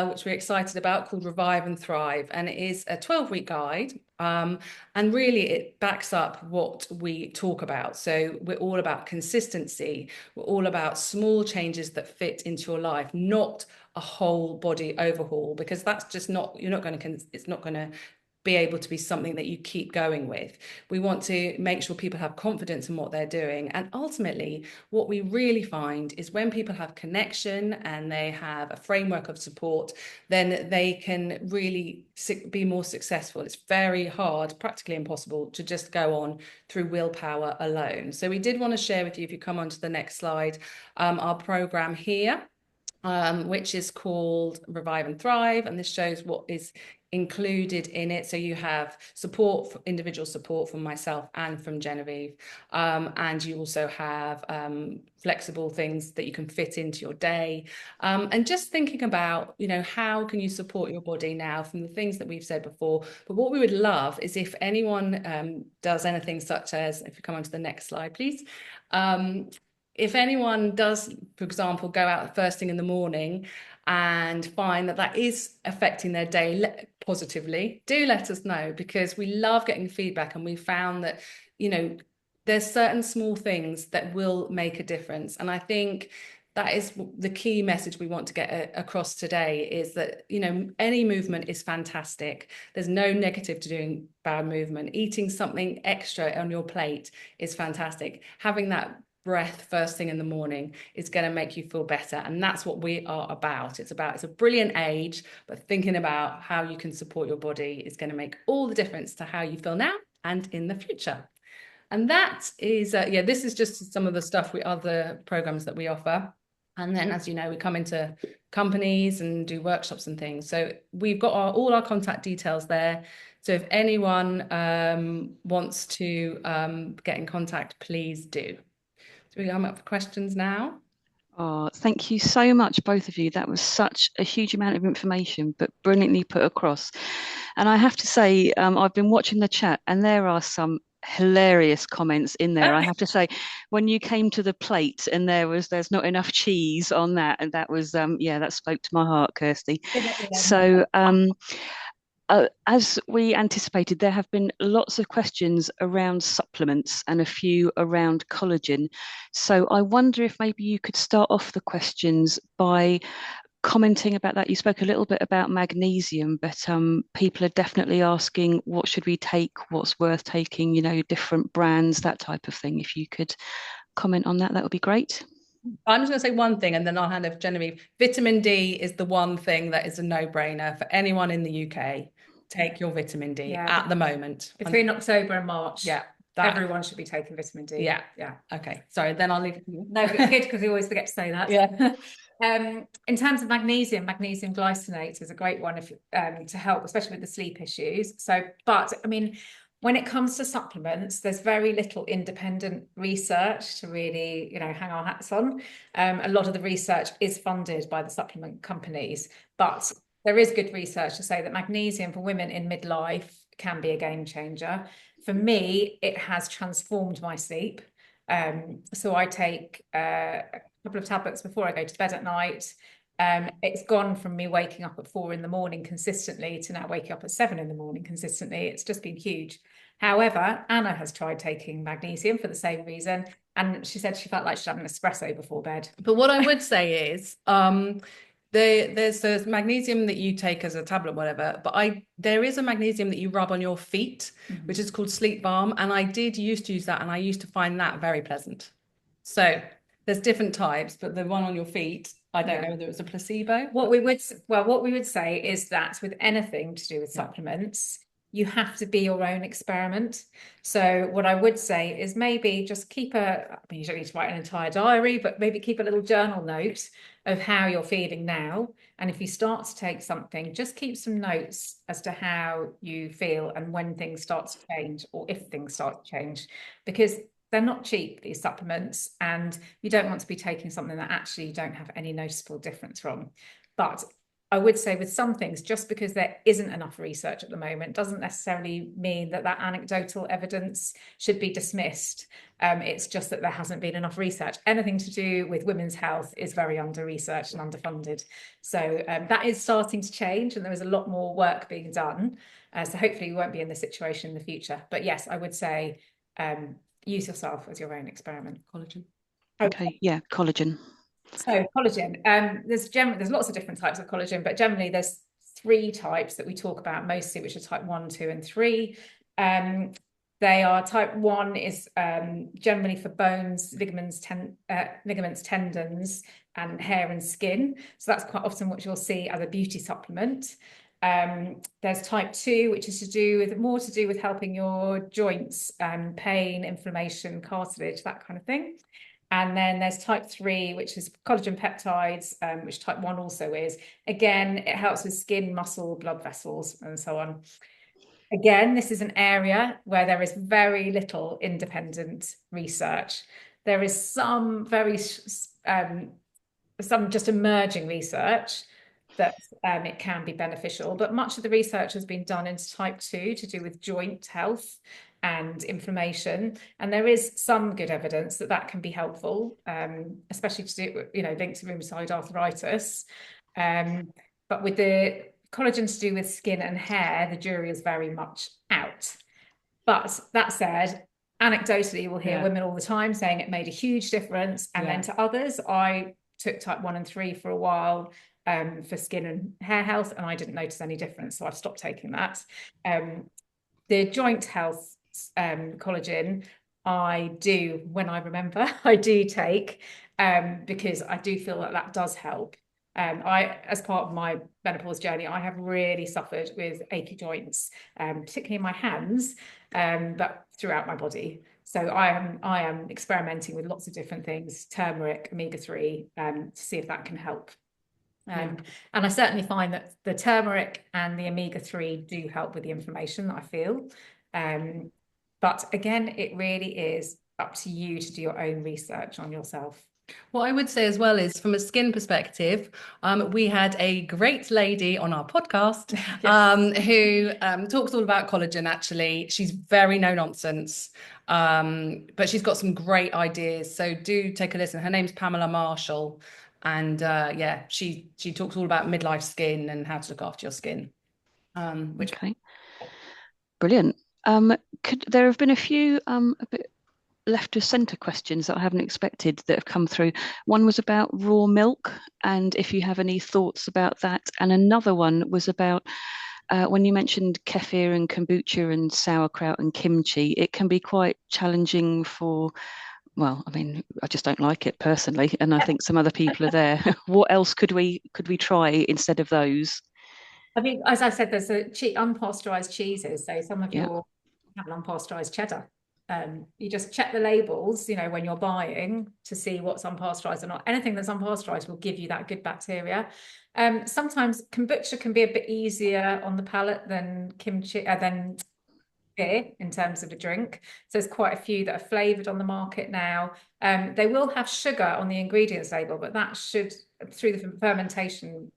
which we're excited about, called Revive and Thrive. And it is a 12-week guide. And really it backs up what we talk about. So we're all about consistency. We're all about small changes that fit into your life, not a whole body overhaul, because that's just not, it's not going to be able to be something that you keep going with. We want to make sure people have confidence in what they're doing. And ultimately, what we really find is when people have connection and they have a framework of support, then they can really be more successful. It's very hard, practically impossible, to just go on through willpower alone. So we did want to share with you, if you come on to the next slide, our program here, which is called Revive and Thrive. And this shows what is included in it. So you have support, individual support from myself and from Genevieve. And you also have flexible things that you can fit into your day. And just thinking about, you know, how can you support your body now from the things that we've said before. But what we would love is if anyone does anything such as, if you come on to the next slide, please. If anyone does, for example, go out first thing in the morning and find that that is affecting their day positively, do let us know, because we love getting feedback. And we found that, you know, there's certain small things that will make a difference. And I think that is the key message we want to get across today, is that, you know, any movement is fantastic. There's no negative to doing bad movement. Eating something extra on your plate is fantastic. Having that breath first thing in the morning is going to make you feel better. And that's what we are about. It's a brilliant age, but thinking about how you can support your body is going to make all the difference to how you feel now and in the future. And that is, this is just some of the stuff other programs that we offer. And then, as you know, we come into companies and do workshops and things. So we've got all our contact details there. So if anyone wants to get in contact, please do. Do we come up for questions now? Oh, thank you so much, both of you. That was such a huge amount of information, but brilliantly put across. And I have to say, I've been watching the chat, and there are some hilarious comments in there. I have to say, when you came to the plate and there's not enough cheese on that, and that was that spoke to my heart, Kirsty. So as we anticipated, there have been lots of questions around supplements and a few around collagen. So I wonder if maybe you could start off the questions by commenting about that. You spoke a little bit about magnesium, but people are definitely asking, what should we take? What's worth taking? You know, different brands, that type of thing. If you could comment on that, that would be great. I'm just going to say one thing, and then I'll hand over to Genevieve. Vitamin D is the one thing that is a no-brainer for anyone in the UK. Take your vitamin D at the moment. Between October and March. Yeah. Everyone should be taking vitamin D. Yeah. Okay. Sorry, then I'll leave it to you. No, but good, because we always forget to say that. Yeah. In terms of magnesium glycinate is a great one to help, especially with the sleep issues. But I mean, when it comes to supplements, there's very little independent research to really, you know, hang our hats on. A lot of the research is funded by the supplement companies, but there is good research to say that magnesium for women in midlife can be a game changer. For me, it has transformed my sleep. So I take a couple of tablets before I go to bed at night. It's gone from me waking up at 4 a.m. consistently to now waking up at 7 a.m. consistently. It's just been huge. However, Anna has tried taking magnesium for the same reason, and she said she felt like she'd had an espresso before bed. But what I would say is, there's magnesium that you take as a tablet, whatever. But there is a magnesium that you rub on your feet, which is called Sleep Balm, and I did used to use that, and I used to find that very pleasant. So there's different types, but the one on your feet, I don't know whether it was a placebo. What we would say is that with anything to do with supplements, you have to be your own experiment. So what I would say is maybe just keep you don't need to write an entire diary, but maybe keep a little journal note of how you're feeling now. And if you start to take something, just keep some notes as to how you feel and when things start to change, or if things start to change, because they're not cheap, these supplements, and you don't want to be taking something that actually you don't have any noticeable difference from. But I would say with some things, just because there isn't enough research at the moment doesn't necessarily mean that anecdotal evidence should be dismissed. It's just that there hasn't been enough research. Anything to do with women's health is very under-researched and underfunded. So that is starting to change, and there is a lot more work being done. So hopefully we won't be in this situation in the future. But yes, I would say use yourself as your own experiment. Collagen. Okay, yeah, collagen. So collagen, there's lots of different types of collagen, but generally there's 3 types that we talk about mostly, which are type 1, 2, and 3. They are type 1 is generally for bones, ligaments, tendons, and hair and skin. So that's quite often what you'll see as a beauty supplement. There's type 2, which is more to do with helping your joints, pain, inflammation, cartilage, that kind of thing. And then there's type 3, which is collagen peptides, which type 1 also is. Again, it helps with skin, muscle, blood vessels, and so on. Again, this is an area where there is very little independent research. There is some just emerging research that it can be beneficial, but much of the research has been done into type 2 to do with joint health and inflammation, and there is some good evidence that can be helpful, especially to do, linked to rheumatoid arthritis. But with the collagen to do with skin and hair, the jury is very much out. But that said, anecdotally, we'll hear women all the time saying it made a huge difference, and then to others, I took type 1 and 3 for a while for skin and hair health, and I didn't notice any difference, so I've stopped taking that. The joint health collagen, I do, when I remember, I do take, because I do feel that does help. As part of my menopause journey, I have really suffered with achy joints, particularly in my hands, but throughout my body. So I am experimenting with lots of different things, turmeric, omega-3, to see if that can help. And I certainly find that the turmeric and the omega-3 do help with the inflammation that I feel. But again, it really is up to you to do your own research on yourself. What I would say as well is, from a skin perspective, we had a great lady on our podcast who talks all about collagen. Actually, she's very no nonsense, but she's got some great ideas. So do take a listen. Her name's Pamela Marshall, and she talks all about midlife skin and how to look after your skin. Okay, brilliant. There have been a few a bit left of centre questions that I haven't expected that have come through. One was about raw milk, and if you have any thoughts about that. And another one was about when you mentioned kefir and kombucha and sauerkraut and kimchi, it can be quite challenging for, well, I mean, I just don't like it personally, and I think some other people are there. What else could we try instead of those? I mean, as I said, there's unpasteurized cheeses. So some of your have an unpasteurized cheddar. You just check the labels, when you're buying, to see what's unpasteurized or not. Anything that's unpasteurized will give you that good bacteria. Sometimes kombucha can be a bit easier on the palate than kimchi, than beer in terms of a drink. So there's quite a few that are flavored on the market now. They will have sugar on the ingredients label, but that should, through the fermentation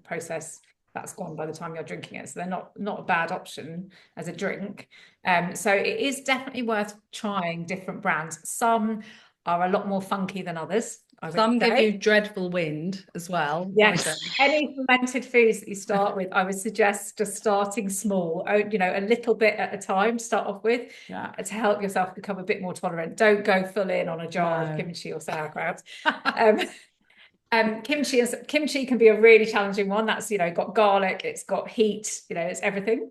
process, that's gone by the time you're drinking it. So they're not a bad option as a drink. So it is definitely worth trying different brands. Some are a lot more funky than others. Some give okay. you dreadful wind as well. Yes, any fermented foods that you start with, I would suggest just starting small, you know, a little bit at a time to start off with, to help yourself become a bit more tolerant. Don't go full in on a jar of kimchi or sauerkraut. Kimchi can be a really challenging one. That's, you know, got garlic, it's got heat, you know, it's everything.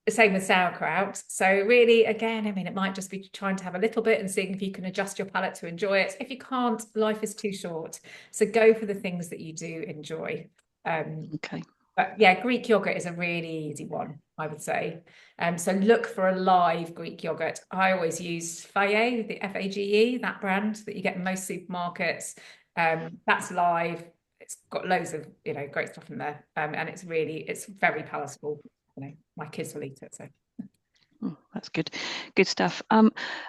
Same with sauerkraut. So really, again, I mean, it might just be trying to have a little bit and seeing if you can adjust your palate to enjoy it. If you can't, life is too short. So go for the things that you do enjoy. Okay. But yeah, Greek yogurt is a really easy one, I would say. So look for a live Greek yogurt. I always use Fage, the Fage, that brand that you get in most supermarkets. That's live. It's got loads of, you know, great stuff in there. And it's very palatable. You know, my kids will eat it. So oh, that's good stuff.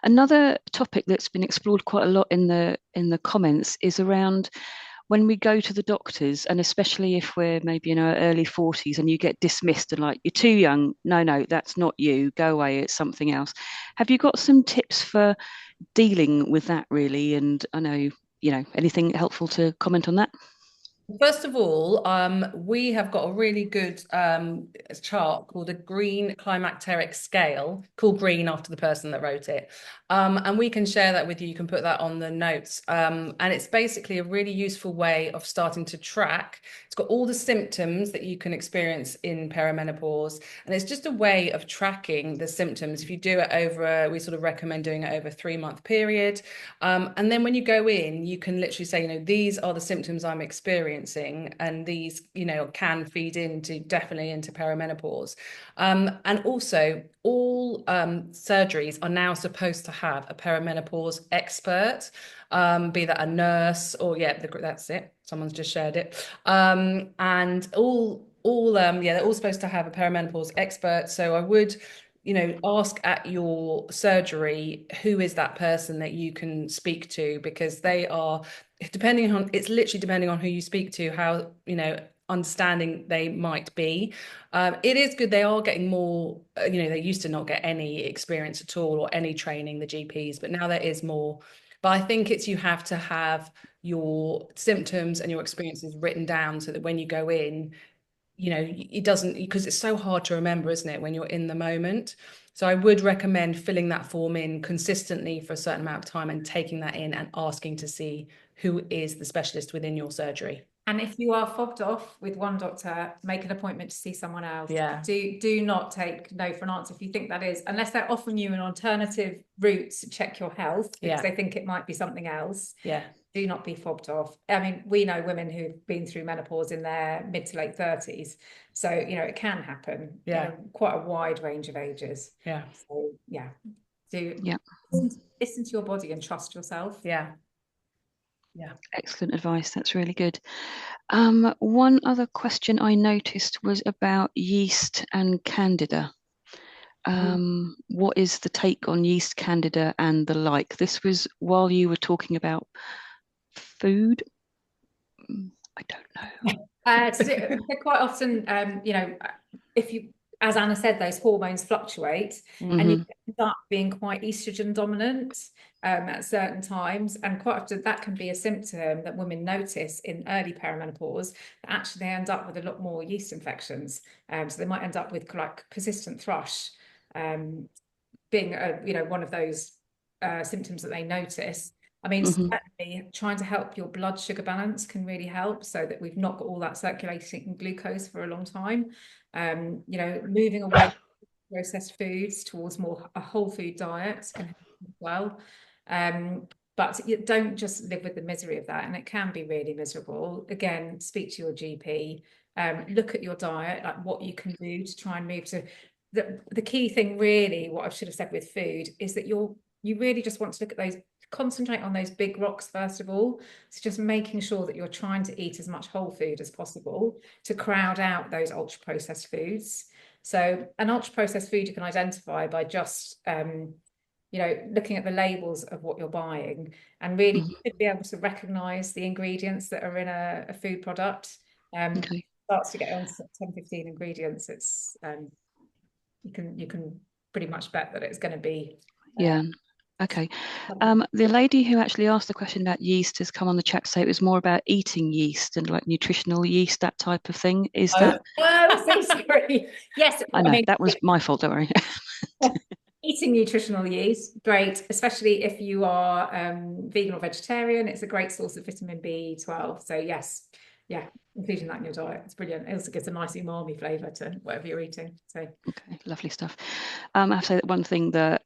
Another topic that's been explored quite a lot in the comments is around when we go to the doctors, and especially if we're maybe in our early 40s and you get dismissed and like, you're too young, no, that's not you, go away, it's something else. Have you got some tips for dealing with that, really? And I know, you know, anything helpful to comment on that? First of all, we have got a really good chart called a green climacteric scale, called green after the person that wrote it. And we can share that with you. You can put that on the notes. And it's basically a really useful way of starting to track. It's got all the symptoms that you can experience in perimenopause. And it's just a way of tracking the symptoms. If you do it we sort of recommend doing it over a 3-month period. And then when you go in, you can literally say, you know, these are the symptoms I'm experiencing. And these, you know, can feed definitely into perimenopause. And also all surgeries are now supposed to have a perimenopause expert, be that a nurse or that's it. Someone's just shared it. And they're all supposed to have a perimenopause expert. So I would, you know, ask at your surgery, who is that person that you can speak to, because it's literally depending on who you speak to, how, you know, understanding they might be. It is good. They are getting more, you know, they used to not get any experience at all or any training, the GPs, but now there is more. But I think you have to have your symptoms and your experiences written down so that when you go in, you know, it doesn't, because it's so hard to remember, isn't it, when you're in the moment. So I would recommend filling that form in consistently for a certain amount of time and taking that in and asking to see who is the specialist within your surgery. And if you are fobbed off with one doctor, make an appointment to see someone else. Yeah. Do not take no for an answer if you think that is, unless they're offering you an alternative route to check your health because they think it might be something else. Yeah. Do not be fobbed off. I mean, we know women who've been through menopause in their mid to late 30s. So, you know, it can happen in quite a wide range of ages. Yeah. So, yeah. Listen to your body and trust yourself. Yeah. Excellent advice. That's really good. One other question I noticed was about yeast and candida. What is the take on yeast, candida, and the like? This was while you were talking about food. I don't know. So quite often, you know, if you, as Anna said, those hormones fluctuate, and you end up being quite estrogen dominant at certain times, and quite often that can be a symptom that women notice in early perimenopause. That actually they end up with a lot more yeast infections, so they might end up with like persistent thrush, being you know, one of those symptoms that they notice. I mean, certainly trying to help your blood sugar balance can really help, so that we've not got all that circulating glucose for a long time. You know, moving away from processed foods towards more a whole food diet can help as well. But you don't just live with the misery of that, and it can be really miserable. Again, speak to your GP, look at your diet, like what you can do to try and move to the key thing, really, what I should have said with food is that you really just want to look at those, concentrate on those big rocks first of all. So just making sure that you're trying to eat as much whole food as possible to crowd out those ultra processed foods. So an ultra processed food you can identify by just you know, looking at the labels of what you're buying, and really you should be able to recognize the ingredients that are in a food product. Starts to get on 10-15 ingredients, it's you can pretty much bet that it's going to be Okay. The lady who actually asked the question about yeast has come on the chat to say it was more about eating yeast and like nutritional yeast, that type of thing. Is that? Oh, so sorry. Yes, I know that was my fault. Don't worry. Eating nutritional yeast, great, especially if you are vegan or vegetarian. It's a great source of vitamin B12. So yes, yeah, including that in your diet. It's brilliant. It also gives a nice umami flavour to whatever you're eating. So okay, lovely stuff. I have to say that one thing that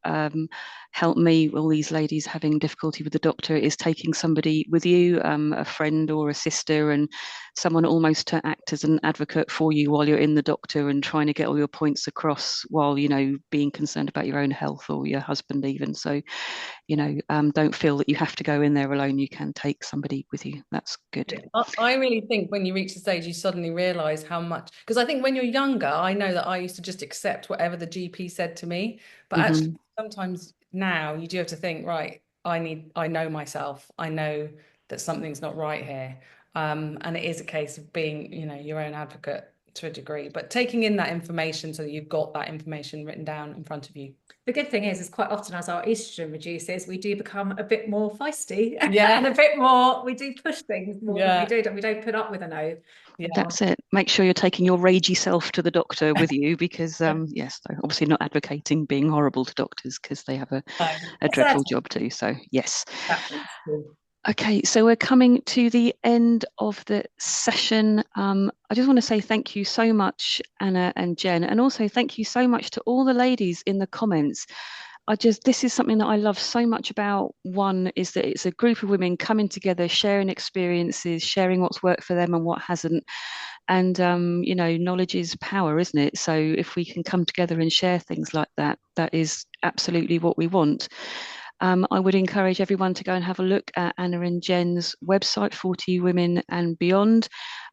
helped me, all these ladies having difficulty with the doctor, is taking somebody with you, a friend or a sister, and someone almost to act as an advocate for you while you're in the doctor and trying to get all your points across while, you know, being concerned about your own health or your husband even. So, you know, don't feel that you have to go in there alone. You can take somebody with you. That's good. I really think when you reach the stage, you suddenly realize how much, because I think when you're younger, I know that I used to just accept whatever the GP said to me, but actually sometimes now you do have to think, right, I know myself. I know that something's not right here. And it is a case of being, you know, your own advocate to a degree, but taking in that information so that you've got that information written down in front of you. the good thing is quite often as our estrogen reduces, we do become a bit more feisty Yeah. and a bit more, we do push things more Yeah. than we did, and we don't put up with a no. Yeah. That's it. Make sure you're taking your ragey self to the doctor with you because, yes, obviously not advocating being horrible to doctors because they have a dreadful job too. So, yes. Okay, so we're coming to the end of the session. I just want to say thank you so much, Anna and Jen, and also thank you so much to all the ladies in the comments. This is something that I love so much about One, is that it's a group of women coming together, sharing experiences, sharing what's worked for them and what hasn't. And, you know, knowledge is power, isn't it? So if we can come together and share things like that, that is absolutely what we want. I would encourage everyone to go and have a look at Anna and Jen's website, 40 Women and Beyond.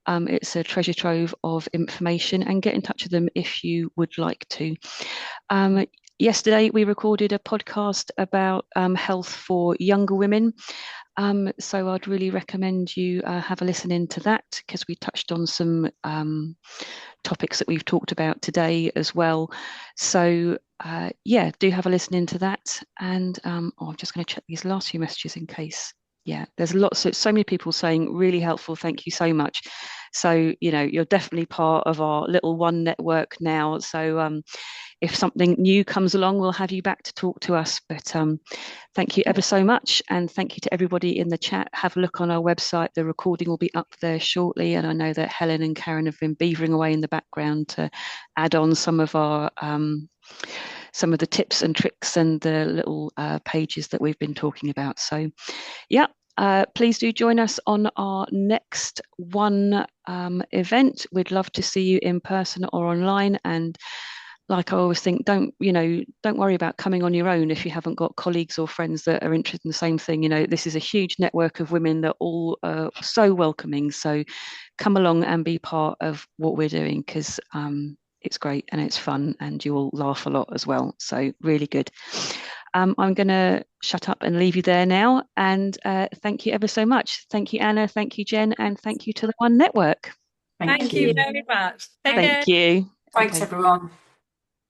It's a treasure trove of information, and get in touch with them if you would like to. Yesterday, we recorded a podcast about health for younger women. So I'd really recommend you have a listen into that, because we touched on some topics that we've talked about today as well. So yeah, do have a listen into that. And I'm just going to check these last few messages in case. Yeah, there's so many people saying really helpful. Thank you so much. So, you know, you're definitely part of our little One network now. So if something new comes along, we'll have you back to talk to us. But thank you ever so much. And thank you to everybody in the chat. Have a look on our website. The recording will be up there shortly. And I know that Helen and Karen have been beavering away in the background to add on some of the tips and tricks and the little pages that we've been talking about. So yeah, please do join us on our next One event. We'd love to see you in person or online. And like I always think, don't worry about coming on your own if you haven't got colleagues or friends that are interested in the same thing. You know, this is a huge network of women that all are so welcoming. So come along and be part of what we're doing, because it's great and it's fun and you will laugh a lot as well. So really good. I'm going to shut up and leave you there now. And thank you ever so much. Thank you, Anna. Thank you, Jen. And thank you to the One Network. Thank you very much. Thank you. Thanks, everyone.